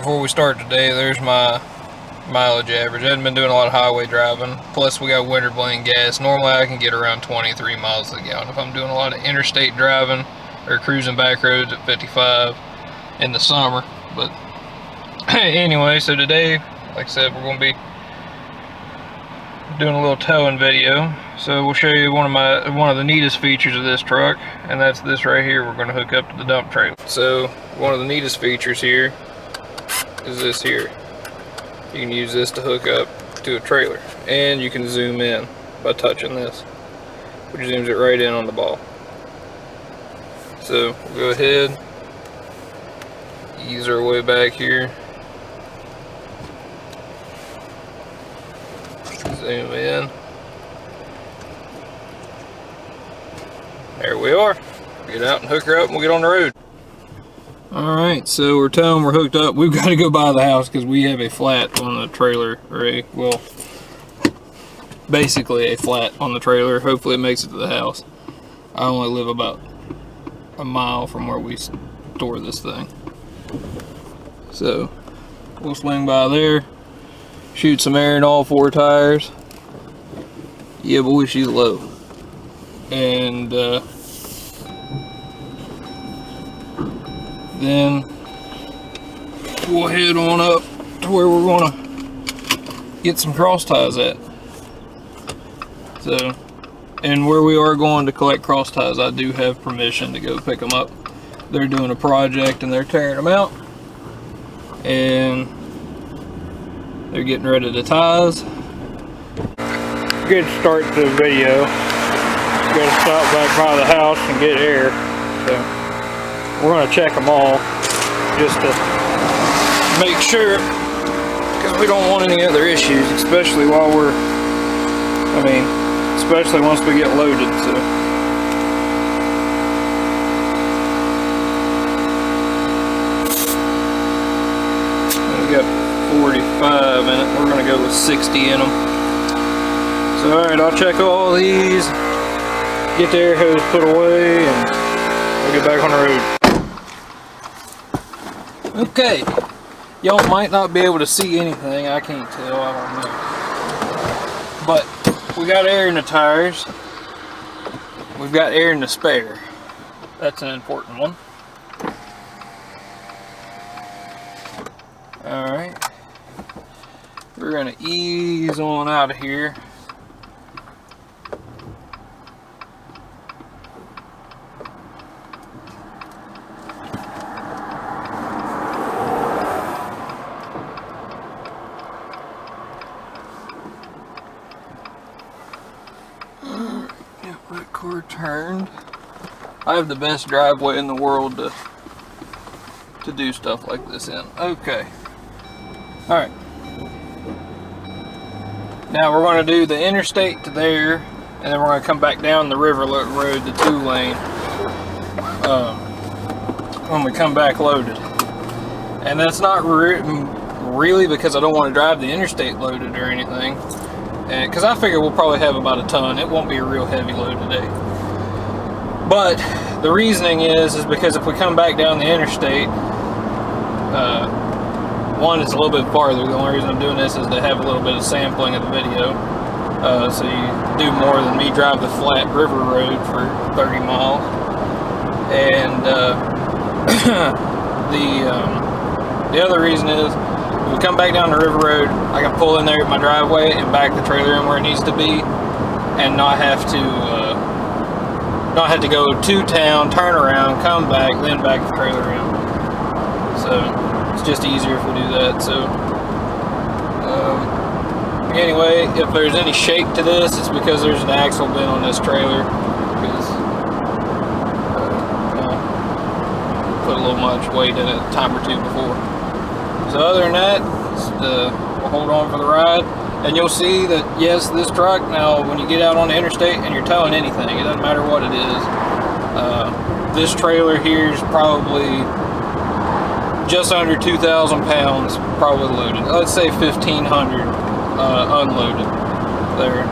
before we start today, there's my mileage average. I haven't been doing a lot of highway driving. Plus, we got winter blend gas. Normally, I can get around 23 miles a gallon if I'm doing a lot of interstate driving or cruising back roads at 55 in the summer. But anyway, so today, like I said, we're going to be doing a little towing video. So we'll show you one of the neatest features of this truck, and that's this right here. We're going to hook up to the dump trailer. So one of the neatest features here is this here. You can use this to hook up to a trailer, and you can zoom in by touching this, which zooms it right in on the ball. So we'll go ahead, ease our way back here, zoom in. There we are. Get out and hook her up and we'll get on the road. Alright, so we're towing, we're hooked up. We've got to go by the house because we have a flat on the trailer, or well, basically a flat on the trailer. Hopefully it makes it to the house. I only live about a mile from where we store this thing. So we'll swing by there, shoot some air in all 4 tires. Yeah, boy, she's low. And then we'll head on up to where we're gonna get some cross ties at. So, and where we are going to collect cross ties, I do have permission to go pick them up. They're doing a project and they're tearing them out, and they're getting rid of the ties. Good start to the video. Gotta stop back by the house and get air. So we're going to check them all just to make sure, because we don't want any other issues, especially while we're, especially once we get loaded. So we got 45 in it. We're going to go with 60 in them. So alright, I'll check all these, get the air hose put away, and we'll get back on the road. Okay, y'all might not be able to see anything, I can't tell, I don't know. But we got air in the tires, we've got air in the spare. That's an important one. Alright, we're going to ease on out of here. That car turned. I have the best driveway in the world to do stuff like this in. Okay. Alright. Now we're going to do the interstate to there, and then we're going to come back down the river road, the 2-lane, when we come back loaded. And that's not really because I don't want to drive the interstate loaded or anything. Because I figure we'll probably have about a ton. It won't be a real heavy load today. But the reasoning is because if we come back down the interstate, one, it's a little bit farther. The only reason I'm doing this is to have a little bit of sampling of the video. So you do more than me drive the flat river road for 30 miles. And the other reason is, we come back down the river road, I can pull in there at my driveway and back the trailer in where it needs to be, and not have to go to town, turn around, come back, then back the trailer in. So it's just easier if we do that. So anyway, if there's any shape to this, it's because there's an axle bent on this trailer, because put a little much weight in it a time or two before. So other than that, we'll hold on for the ride, and you'll see that, yes, this truck, now when you get out on the interstate and you're towing anything, it doesn't matter what it is, this trailer here is probably just under 2,000 pounds probably loaded. Let's say 1,500 unloaded there.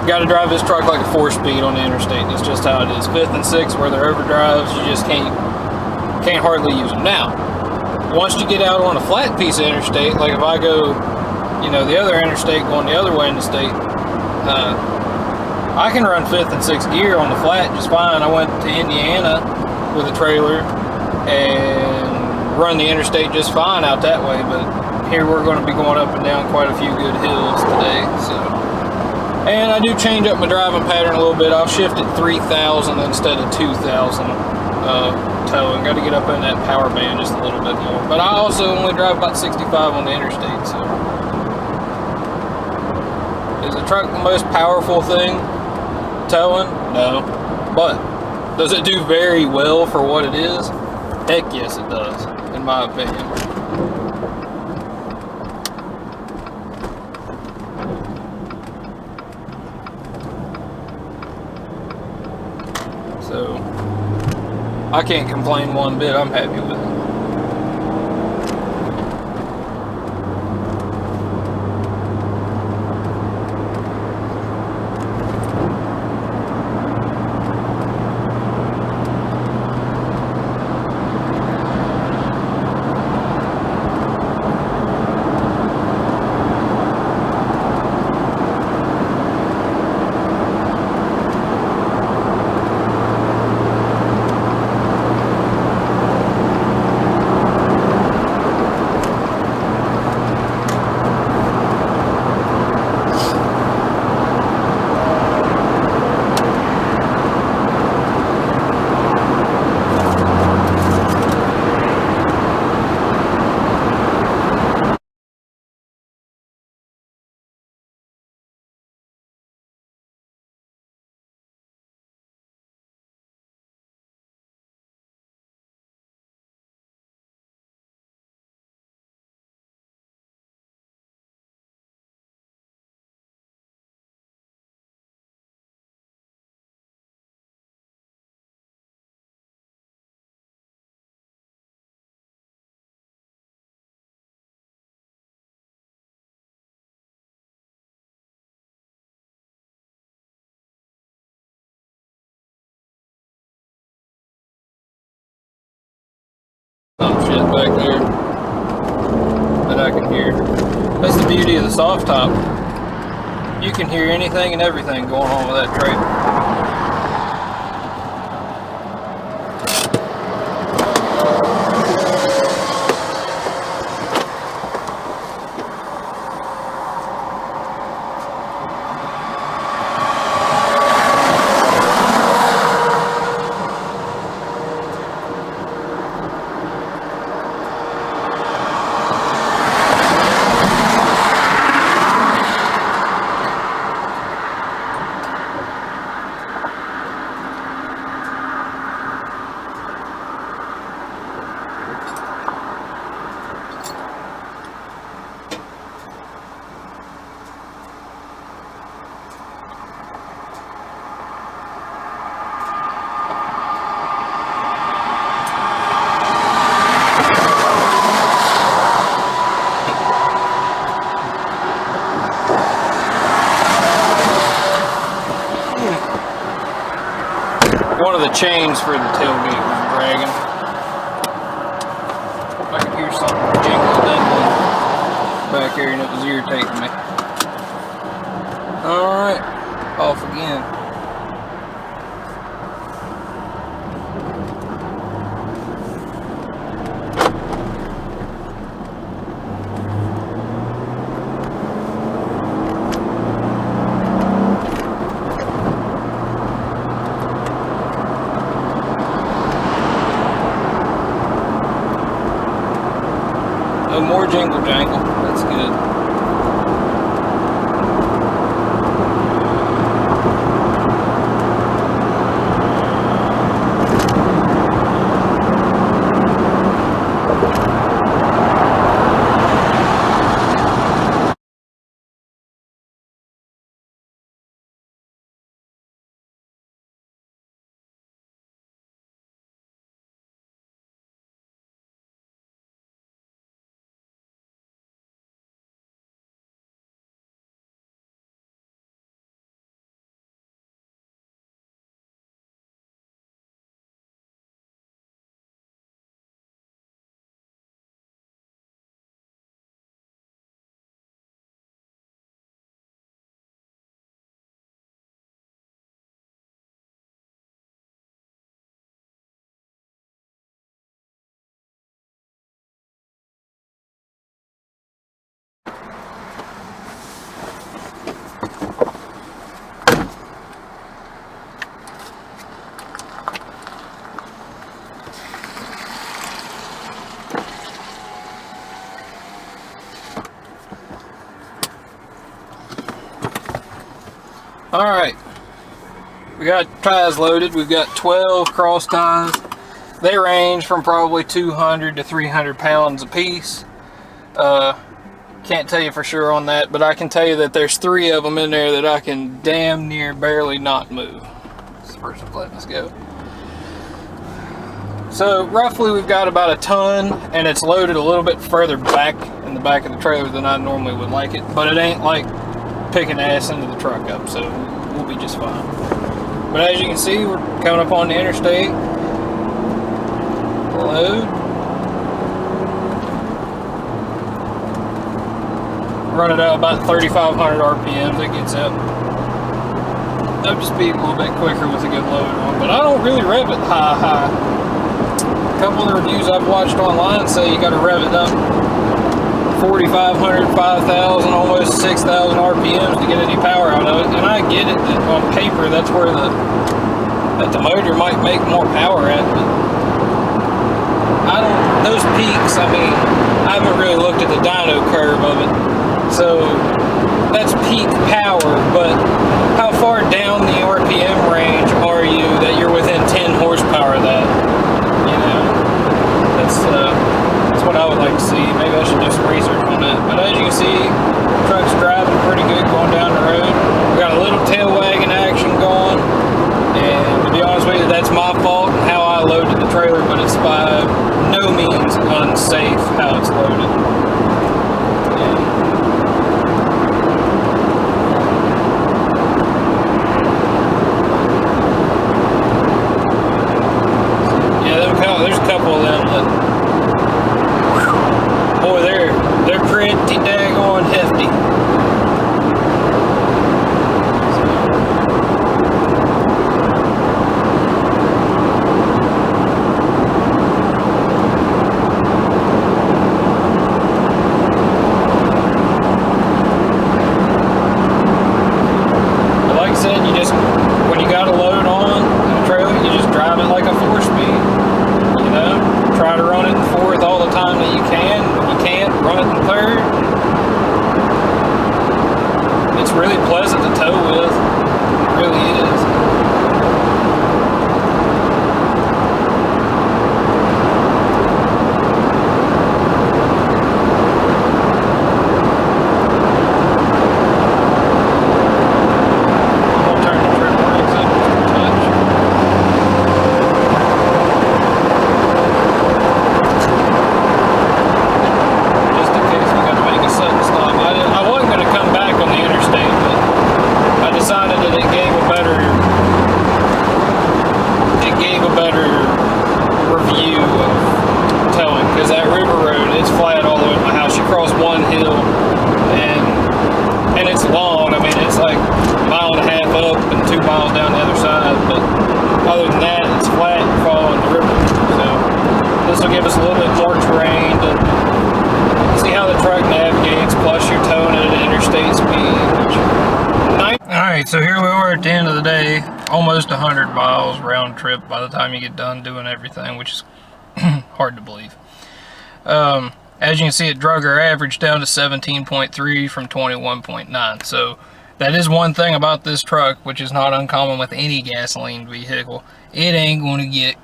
Got to drive this truck like a 4-speed on the interstate. That's just how it is. 5th and 6th where they're overdrives, you just can't hardly use them. Now, once you get out on a flat piece of interstate, like if I go, you know, the other interstate going the other way in the state, I can run 5th and 6th gear on the flat just fine. I went to Indiana with a trailer and run the interstate just fine out that way, but here we're going to be going up and down quite a few good hills today, so. And I do change up my driving pattern a little bit. I'll shift it 3,000 instead of 2,000 towing. Got to get up in that power band just a little bit more. But I also only drive about 65 on the interstate, so. Is the truck the most powerful thing towing? No. But does it do very well for what it is? Heck yes it does, in my opinion. So, I can't complain one bit. I'm happy with it. Some shit back there that I can hear. That's the beauty of the soft top. You can hear anything and everything going on with that trailer. One of the chains for the tailgate was dragging. I could hear something jingle dangling back here and it was irritating me. Alright, off again. No more jingle jangle. That's good. Alright, we got ties loaded. We've got 12 cross ties. They range from probably 200 to 300 pounds a piece. Can't tell you for sure on that, but I can tell you that there's 3 of them in there that I can damn near barely not move. That's the first one, let's go. So roughly we've got about a ton, and it's loaded a little bit further back in the back of the trailer than I normally would like it, but it ain't like picking ass into the truck up, so we'll be just fine. But as you can see, we're coming up on the interstate. Load. Run it out about 3,500 RPMs. It gets up to speed a little bit quicker with a good load on, but I don't really rev it high. A couple of the reviews I've watched online say you got to rev it up 4,500, 5,000, almost 6,000 RPMs to get any power out of it. And I get it that on paper that's where the motor might make more power at, but those peaks, I mean, I haven't really looked at the dyno curve of it. So that's peak power, but how far down the RPM range are you that you're within 10 horsepower of that? You know, that's what I would like to see. Maybe I should do some research on that. But as you can see, the truck's driving pretty good going down the road. We got a little tail wagging action going, and to be honest with you, that's my fault and how I loaded the trailer, but it's by no means unsafe how it's loaded. There's a couple of them that, boy, they're pretty daggone hefty. But like I said, when you got a load on in the trailer, you just drive it like a 4-speed. You know, try to run it in 4th all the time that you can. When you can't, run it in 3rd. It's really pleasant to tow with. It really is. So here we are at the end of the day, almost 100 miles round trip by the time you get done doing everything, which is hard to believe. As you can see, it drug our average down to 17.3 from 21.9. So that is one thing about this truck, which is not uncommon with any gasoline vehicle. It ain't going to get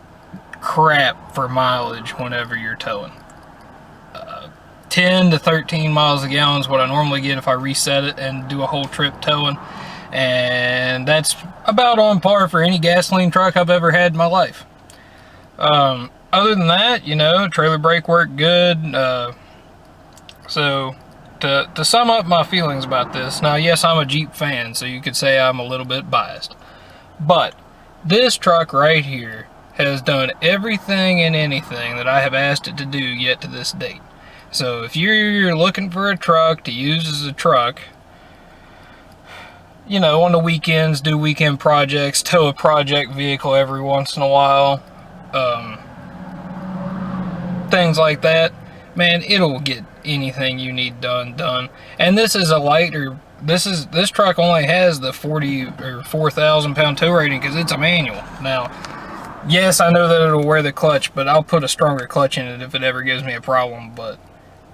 crap for mileage whenever you're towing. 10 to 13 miles a gallon is what I normally get if I reset it and do a whole trip towing. And that's about on par for any gasoline truck I've ever had in my life. Other than that, you know, trailer brake worked good. So to sum up my feelings about this, now yes, I'm a Jeep fan, so you could say I'm a little bit biased. But this truck right here has done everything and anything that I have asked it to do yet to this date. So if you're looking for a truck to use as a truck, you know, on the weekends, do weekend projects, tow a project vehicle every once in a while, things like that, man, it'll get anything you need done. And this is a lighter, this truck only has the 40 or 4,000 pound tow rating because it's a manual. Now, yes, I know that it'll wear the clutch, but I'll put a stronger clutch in it if it ever gives me a problem, but,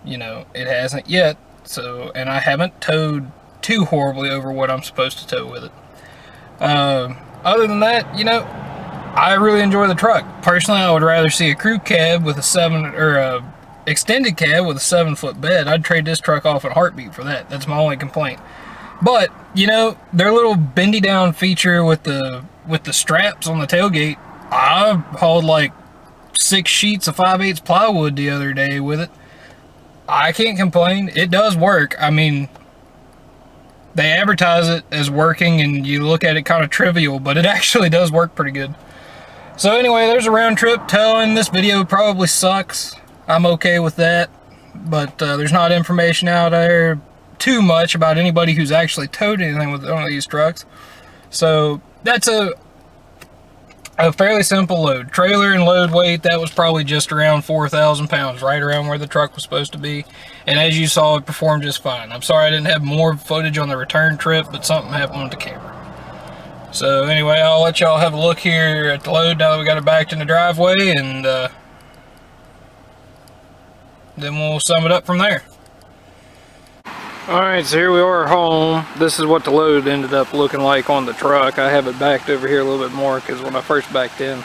you know, it hasn't yet, so, and I haven't towed too horribly over what I'm supposed to tow with it. Other than that, you know, I really enjoy the truck. Personally, I would rather see a crew cab with a extended cab with a 7-foot bed. I'd trade this truck off in a heartbeat for that. That's my only complaint. But, you know, their little bendy down feature with the straps on the tailgate, I hauled like 6 sheets of 5/8 plywood the other day with it. I can't complain. It does work. I mean, they advertise it as working and you look at it kind of trivial, but it actually does work pretty good. So anyway, there's a round trip towing. This video probably sucks. I'm okay with that, but there's not information out there too much about anybody who's actually towed anything with one of these trucks. So that's a fairly simple load. Trailer and load weight, that was probably just around 4,000 pounds, right around where the truck was supposed to be. And as you saw, it performed just fine. I'm sorry I didn't have more footage on the return trip, but something happened with the camera. So anyway, I'll let y'all have a look here at the load now that we got it backed in the driveway, and then we'll sum it up from there. Alright, so here we are home. This is what the load ended up looking like on the truck. I have it backed over here a little bit more because when I first backed in,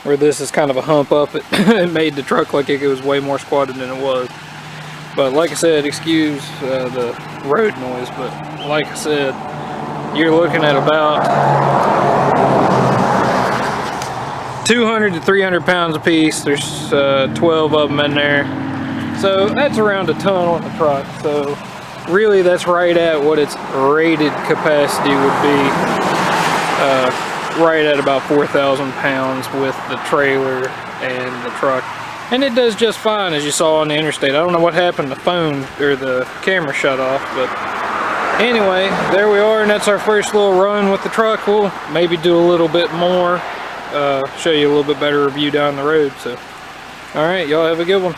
where this is kind of a hump up, it made the truck like it was way more squatted than it was. But like I said, excuse the road noise, but like I said, you're looking at about 200 to 300 pounds a piece. There's 12 of them in there. So that's around a ton on the truck. So really, that's right at what its rated capacity would be, right at about 4,000 pounds with the trailer and the truck. And it does just fine, as you saw on the interstate. I don't know what happened, the phone or the camera shut off, but anyway, there we are, and that's our first little run with the truck. We'll maybe do a little bit more, show you a little bit better review down the road. So, all right, y'all have a good one.